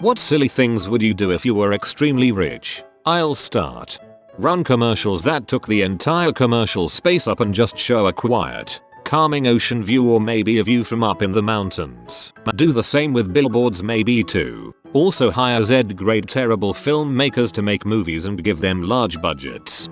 What silly things would you do if you were extremely rich? I'll start. Run commercials that took the entire commercial space up and just show a quiet, calming ocean view or maybe a view from up in the mountains. Do the same with billboards maybe too. Also hire Z-grade terrible filmmakers to make movies and give them large budgets.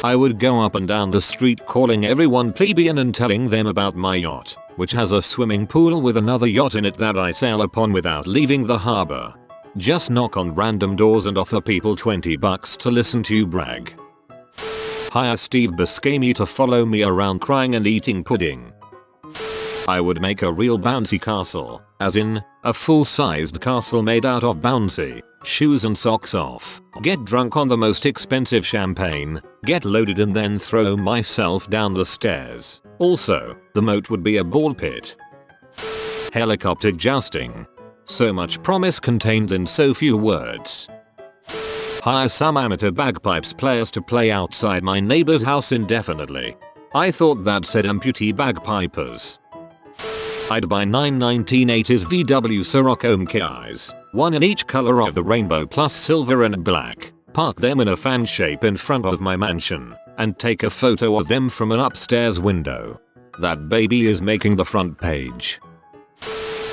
I would go up and down the street calling everyone plebeian and telling them about my yacht, which has a swimming pool with another yacht in it that I sail upon without leaving the harbor. Just knock on random doors and offer people $20 to listen to you brag. Hire Steve Buscemi to follow me around crying and eating pudding. I would make a real bouncy castle, as in, a full-sized castle made out of bouncy, shoes and socks off, get drunk on the most expensive champagne, get loaded and then throw myself down the stairs. Also, the moat would be a ball pit. Helicopter jousting. So much promise contained in so few words. Hire some amateur bagpipes players to play outside my neighbor's house indefinitely. I thought that said amputee bagpipers. I'd buy 9 1980s VW Sirocco Mki's, one in each color of the rainbow plus silver and black, park them in a fan shape in front of my mansion, and take a photo of them from an upstairs window. That baby is making the front page.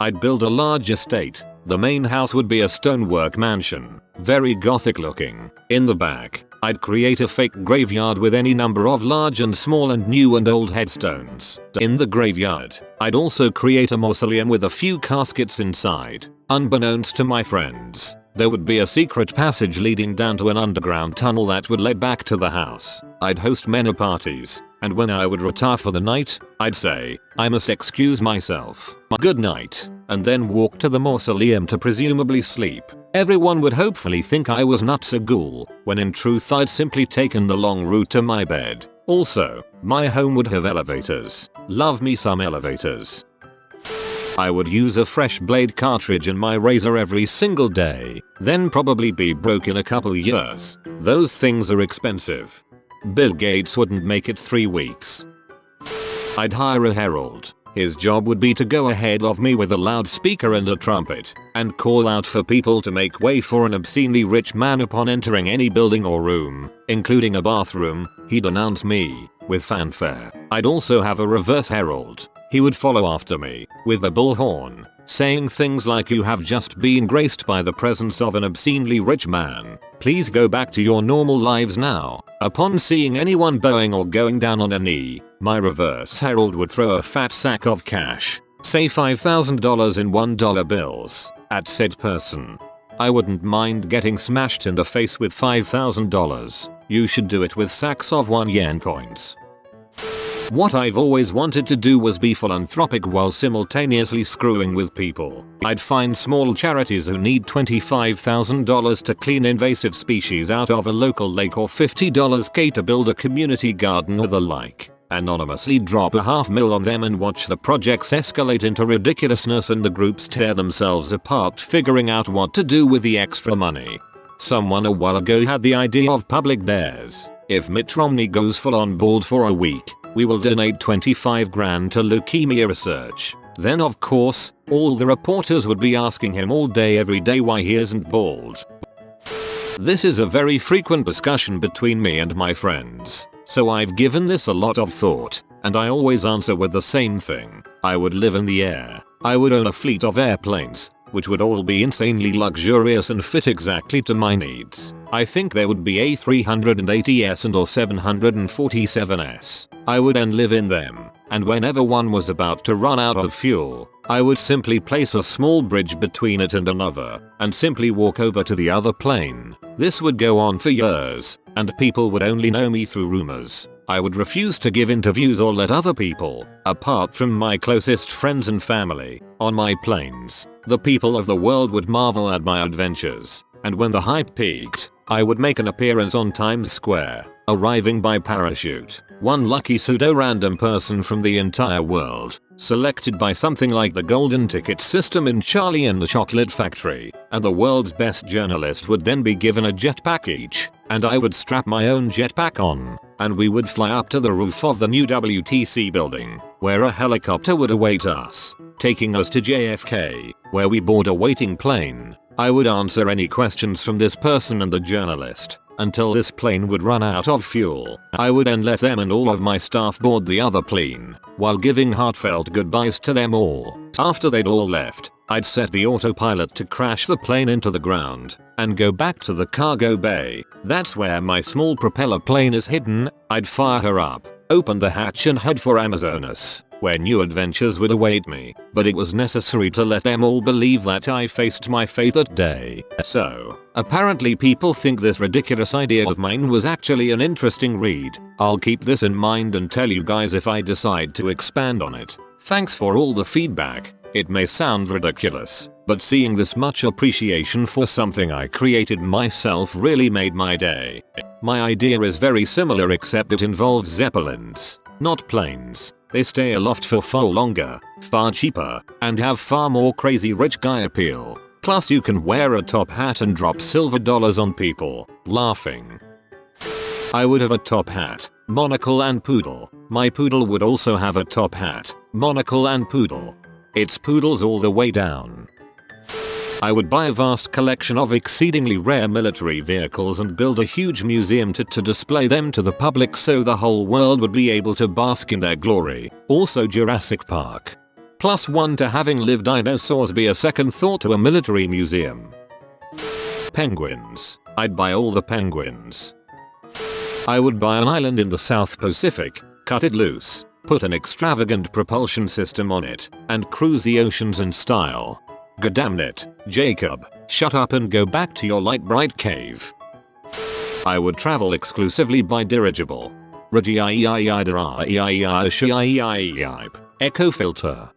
I'd build a large estate. The main house would be a stonework mansion, very gothic looking. In the back, I'd create a fake graveyard with any number of large and small and new and old headstones. In the graveyard, I'd also create a mausoleum with a few caskets inside. Unbeknownst to my friends, there would be a secret passage leading down to an underground tunnel that would lead back to the house. I'd host many parties, and when I would retire for the night, I'd say, I must excuse myself. Good night, and then walk to the mausoleum to presumably sleep. Everyone would hopefully think I was nuts a ghoul, when in truth I'd simply taken the long route to my bed. Also, my home would have elevators. Love me some elevators. I would use a fresh blade cartridge in my razor every single day, then probably be broke in a couple years. Those things are expensive. Bill Gates wouldn't make it 3 weeks. I'd hire a herald. His job would be to go ahead of me with a loudspeaker and a trumpet, and call out for people to make way for an obscenely rich man upon entering any building or room, including a bathroom. He'd announce me, with fanfare. I'd also have a reverse herald. He would follow after me, with a bullhorn, saying things like you have just been graced by the presence of an obscenely rich man. Please go back to your normal lives now. Upon seeing anyone bowing or going down on a knee, my reverse herald would throw a fat sack of cash, say $5,000 in $1 bills, at said person. I wouldn't mind getting smashed in the face with $5,000. You should do it with sacks of 1 yen coins. What I've always wanted to do was be philanthropic while simultaneously screwing with people. I'd find small charities who need $25,000 to clean invasive species out of a local lake or $50K to build a community garden or the like. Anonymously drop $500,000 on them and watch the projects escalate into ridiculousness and the groups tear themselves apart figuring out what to do with the extra money. Someone a while ago had the idea of public dares. If Mitt Romney goes full on bald for a week, we will donate 25 grand to leukemia research. Then of course, all the reporters would be asking him all day every day why he isn't bald. This is a very frequent discussion between me and my friends, so I've given this a lot of thought, and I always answer with the same thing. I would live in the air. I would own a fleet of airplanes, which would all be insanely luxurious and fit exactly to my needs. I think there would be A380s and or 747s. I would then live in them, and whenever one was about to run out of fuel, I would simply place a small bridge between it and another, and simply walk over to the other plane. This would go on for years, and people would only know me through rumors. I would refuse to give interviews or let other people, apart from my closest friends and family, on my planes. The people of the world would marvel at my adventures, and when the hype peaked, I would make an appearance on Times Square, arriving by parachute. One lucky pseudo-random person from the entire world, selected by something like the golden ticket system in Charlie and the Chocolate Factory, and the world's best journalist would then be given a jetpack each, and I would strap my own jetpack on, and we would fly up to the roof of the new WTC building, where a helicopter would await us, taking us to JFK, where we board a waiting plane, I would answer any questions from this person and the journalist until this plane would run out of fuel. I would then let them and all of my staff board the other plane while giving heartfelt goodbyes to them all. After they'd all left, I'd set the autopilot to crash the plane into the ground and go back to the cargo bay. That's where my small propeller plane is hidden. I'd fire her up, open the hatch and head for Amazonas, where new adventures would await me, but it was necessary to let them all believe that I faced my fate that day. So, apparently people think this ridiculous idea of mine was actually an interesting read. I'll keep this in mind and tell you guys if I decide to expand on it. Thanks for all the feedback. It may sound ridiculous, but seeing this much appreciation for something I created myself really made my day. My idea is very similar except it involves Zeppelins, not planes. They stay aloft for far longer, far cheaper, and have far more crazy rich guy appeal. Plus you can wear a top hat and drop silver dollars on people. Laughing. I would have a top hat, monocle and poodle. My poodle would also have a top hat, monocle and poodle. It's poodles all the way down. I would buy a vast collection of exceedingly rare military vehicles and build a huge museum to display them to the public so the whole world would be able to bask in their glory. Also Jurassic Park. +1 to having lived dinosaurs be a second thought to a military museum. Penguins. I'd buy all the penguins. I would buy an island in the South Pacific, cut it loose, put an extravagant propulsion system on it, and cruise the oceans in style. Goddammit, Jacob, shut up and go back to your light bright cave. I would travel exclusively by dirigible. Echo filter.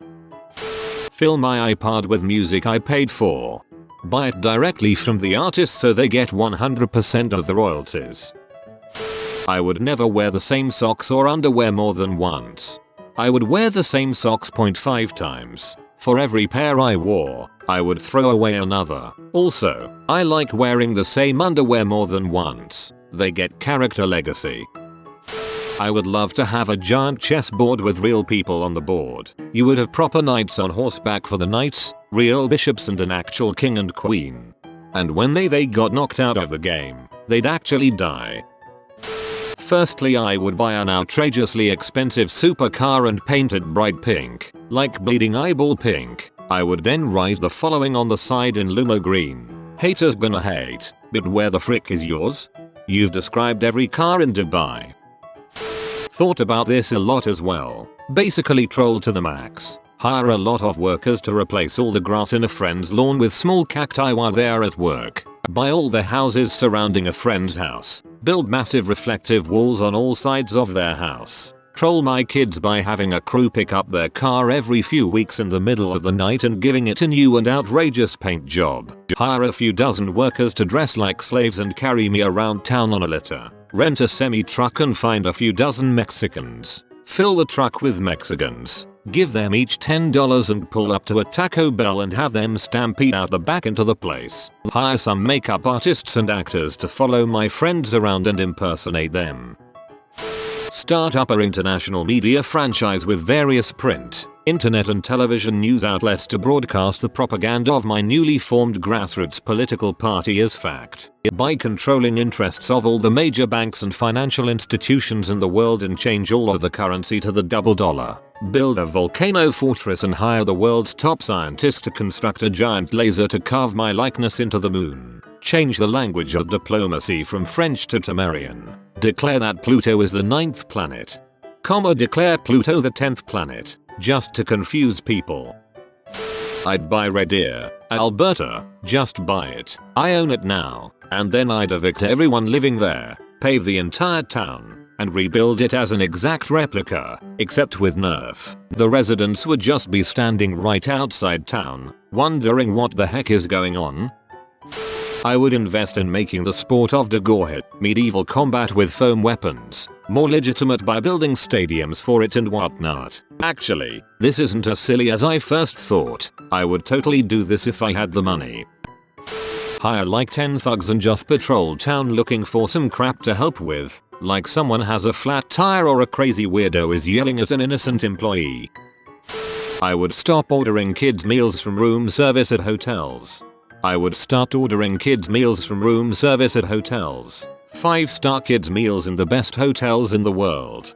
Fill my iPod with music I paid for. Buy it directly from the artist so they get 100% of the royalties. I would never wear the same socks or underwear more than once. I would wear the same socks 0.5 times. For every pair I wore, I would throw away another. Also, I like wearing the same underwear more than once. They get character legacy. I would love to have a giant chessboard with real people on the board. You would have proper knights on horseback for the knights, real bishops and an actual king and queen. And when they got knocked out of the game, they'd actually die. Firstly, I would buy an outrageously expensive supercar and paint it bright pink, like bleeding eyeball pink. I would then write the following on the side in Lumo green. Haters gonna hate, but where the frick is yours? You've described every car in Dubai. Thought about this a lot as well. Basically troll to the max. Hire a lot of workers to replace all the grass in a friend's lawn with small cacti while they are at work. Buy all the houses surrounding a friend's house. Build massive reflective walls on all sides of their house. Troll my kids by having a crew pick up their car every few weeks in the middle of the night and giving it a new and outrageous paint job. Hire a few dozen workers to dress like slaves and carry me around town on a litter. Rent a semi-truck and find a few dozen Mexicans. Fill the truck with Mexicans. Give them each $10 and pull up to a Taco Bell and have them stampede out the back into the place. Hire some makeup artists and actors to follow my friends around and impersonate them. Start up an international media franchise with various print, internet and television news outlets to broadcast the propaganda of my newly formed grassroots political party as fact. By controlling interests of all the major banks and financial institutions in the world and change all of the currency to the double dollar. Build a volcano fortress and hire the world's top scientists to construct a giant laser to carve my likeness into the moon. Change the language of diplomacy from French to Tamarian. Declare that Pluto is the 9th planet. Declare Pluto the 10th planet, just to confuse people. I'd buy Red Deer, Alberta, just buy it. I own it now, and then I'd evict everyone living there, pave the entire town, and rebuild it as an exact replica, except with Nerf. The residents would just be standing right outside town, wondering what the heck is going on. I would invest in making the sport of Dagorhit, medieval combat with foam weapons, more legitimate by building stadiums for it and whatnot. Actually, this isn't as silly as I first thought. I would totally do this if I had the money. Hire like 10 thugs and just patrol town looking for some crap to help with, like someone has a flat tire or a crazy weirdo is yelling at an innocent employee. I would stop ordering kids meals from room service at hotels. I would start ordering kids meals from room service at hotels. 5-star kids meals in the best hotels in the world.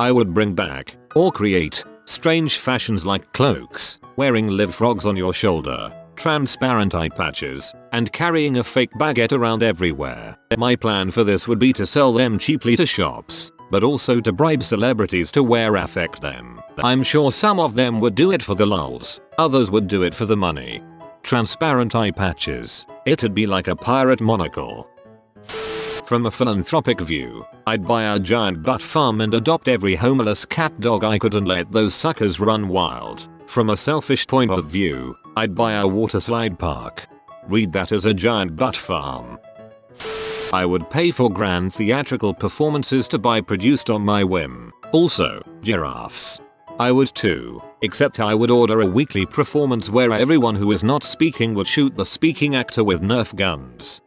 I would bring back, or create, strange fashions like cloaks, wearing live frogs on your shoulder, transparent eye patches, and carrying a fake baguette around everywhere. My plan for this would be to sell them cheaply to shops, but also to bribe celebrities to affect them. I'm sure some of them would do it for the lulz, others would do it for the money. Transparent eye patches. It'd be like a pirate monocle. From a philanthropic view, I'd buy a giant butt farm and adopt every homeless cat dog I could and let those suckers run wild. From a selfish point of view, I'd buy a water slide park. Read that as a giant butt farm. I would pay for grand theatrical performances to be produced on my whim. Also, giraffes. I would too, except I would order a weekly performance where everyone who is not speaking would shoot the speaking actor with Nerf guns.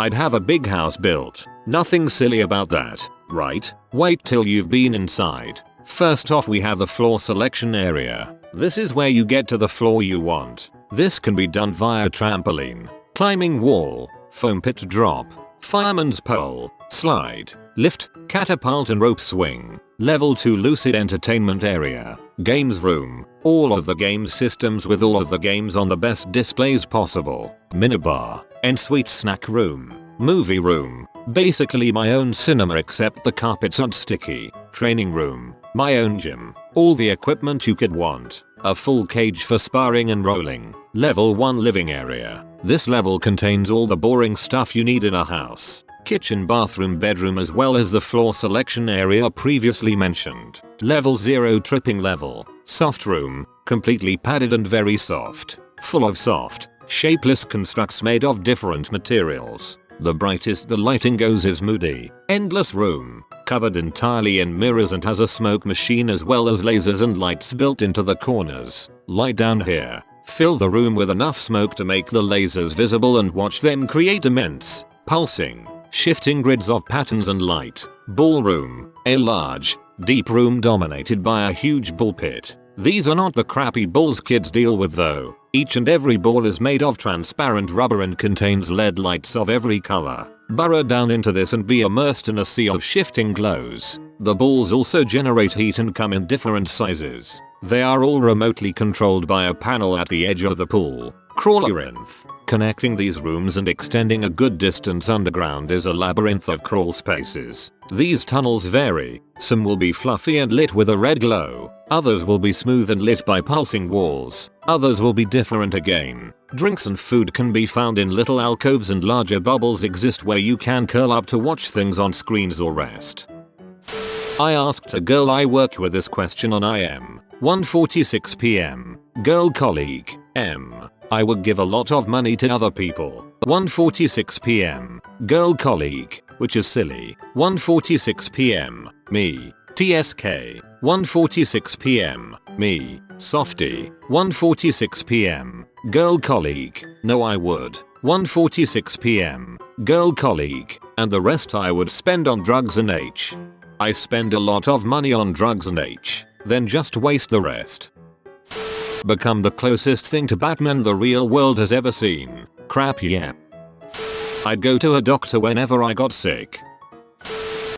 I'd have a big house built. Nothing silly about that, right? Wait till you've been inside. First off, we have the floor selection area. This is where you get to the floor you want. This can be done via trampoline, climbing wall, foam pit drop, fireman's pole, slide, lift, catapult and rope swing. Level 2 lucid entertainment area, games room, all of the game systems with all of the games on the best displays possible, minibar, en-suite snack room, movie room, basically my own cinema except the carpets aren't sticky, training room, my own gym, all the equipment you could want, a full cage for sparring and rolling, level 1 living area. This level contains all the boring stuff you need in a house. Kitchen, bathroom, bedroom as well as the floor selection area previously mentioned. Level 0 tripping level. Soft room, completely padded and very soft. Full of soft, shapeless constructs made of different materials. The brightest the lighting goes is moody. Endless room, covered entirely in mirrors and has a smoke machine as well as lasers and lights built into the corners. Lie down here. Fill the room with enough smoke to make the lasers visible and watch them create immense, pulsing, shifting grids of patterns and light. Ballroom, a large, deep room dominated by a huge ball pit. These are not the crappy balls kids deal with though. Each and every ball is made of transparent rubber and contains LED lights of every color. Burrow down into this and be immersed in a sea of shifting glows. The balls also generate heat and come in different sizes. They are all remotely controlled by a panel at the edge of the pool. Crawlabyrinth. Connecting these rooms and extending a good distance underground is a labyrinth of crawl spaces. These tunnels vary. Some will be fluffy and lit with a red glow. Others will be smooth and lit by pulsing walls. Others will be different again. Drinks and food can be found in little alcoves and larger bubbles exist where you can curl up to watch things on screens or rest. I asked a girl I work with this question on IM. 1:46 p.m. Girl colleague, M. I would give a lot of money to other people. 1:46 p.m. Girl colleague, which is silly. 1:46 p.m. Me. TSK. 1:46 p.m. Me. Softy. 1:46 p.m. Girl colleague. No, I would. 1:46 p.m. Girl colleague. And the rest I would spend on drugs and H. I spend a lot of money on drugs and H. Then just waste the rest. Become the closest thing to Batman the real world has ever seen. Crap, yeah. I'd go to a doctor whenever I got sick.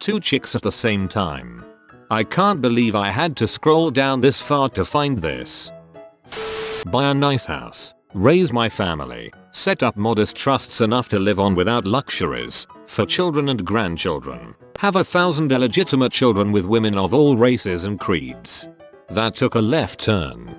2 chicks at the same time. I can't believe I had to scroll down this far to find this. Buy a nice house. Raise my family. Set up modest trusts enough to live on without luxuries. For children and grandchildren. Have 1,000 illegitimate children with women of all races and creeds. That took a left turn.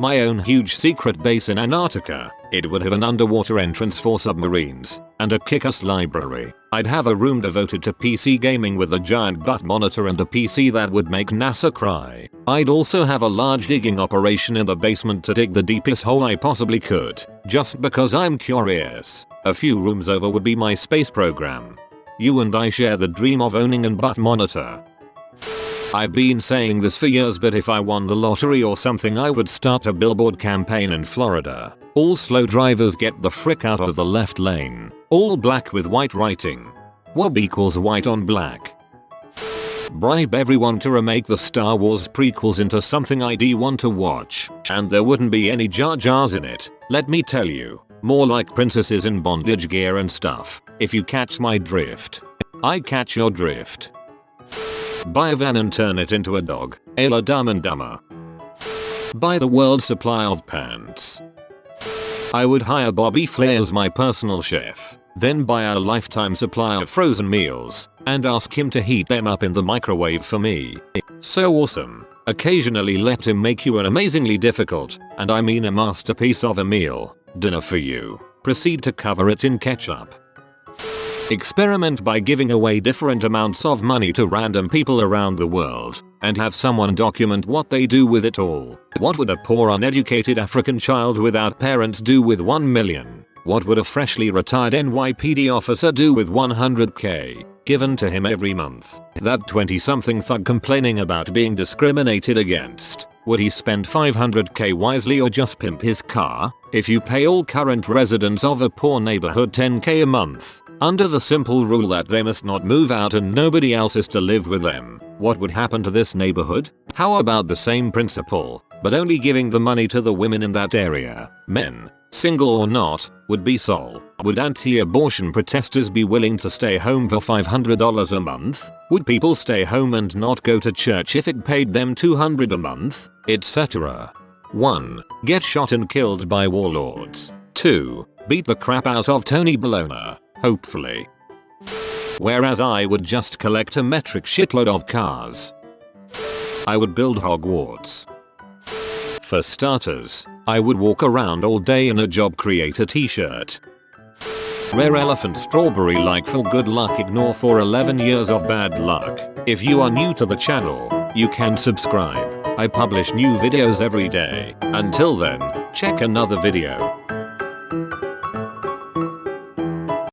My own huge secret base in Antarctica. It would have an underwater entrance for submarines, and a kick-ass library. I'd have a room devoted to PC gaming with a giant butt monitor and a PC that would make NASA cry. I'd also have a large digging operation in the basement to dig the deepest hole I possibly could, just because I'm curious. A few rooms over would be my space program. You and I share the dream of owning a butt monitor. I've been saying this for years, but if I won the lottery or something, I would start a Billboard campaign in Florida. All slow drivers get the frick out of the left lane. All black with white writing. WOB equals white on black. Bribe everyone to remake the Star Wars prequels into something I'd want to watch. And there wouldn't be any Jar Jars in it. Let me tell you, more like princesses in bondage gear and stuff, if you catch my drift. I catch your drift. Buy a van and turn it into a dog, a la Dumb and Dumber. Buy the world's supply of pants. I would hire Bobby Flay as my personal chef, then buy a lifetime supply of frozen meals, and ask him to heat them up in the microwave for me. So awesome. Occasionally let him make you an amazingly difficult, and I mean a masterpiece of a meal, dinner for you. Proceed to cover it in ketchup. Experiment by giving away different amounts of money to random people around the world, and have someone document what they do with it all. What would a poor uneducated African child without parents do with 1 million? What would a freshly retired NYPD officer do with 100k given to him every month? That 20-something thug complaining about being discriminated against, would he spend 500k wisely or just pimp his car? If you pay all current residents of a poor neighborhood 10k a month, under the simple rule that they must not move out and nobody else is to live with them, what would happen to this neighborhood? How about the same principle, but only giving the money to the women in that area? Men, single or not, would be sole. Would anti-abortion protesters be willing to stay home for $500 a month? Would people stay home and not go to church if it paid them $200 a month? Etc. 1. Get shot and killed by warlords. 2. Beat the crap out of Tony Bologna. Hopefully. Whereas I would just collect a metric shitload of cars. I would build Hogwarts. For starters, I would walk around all day in a Job Creator t-shirt. Rare elephant strawberry like for good luck, ignore for 11 years of bad luck. If you are new to the channel, you can subscribe. I publish new videos every day. Until then, check another video.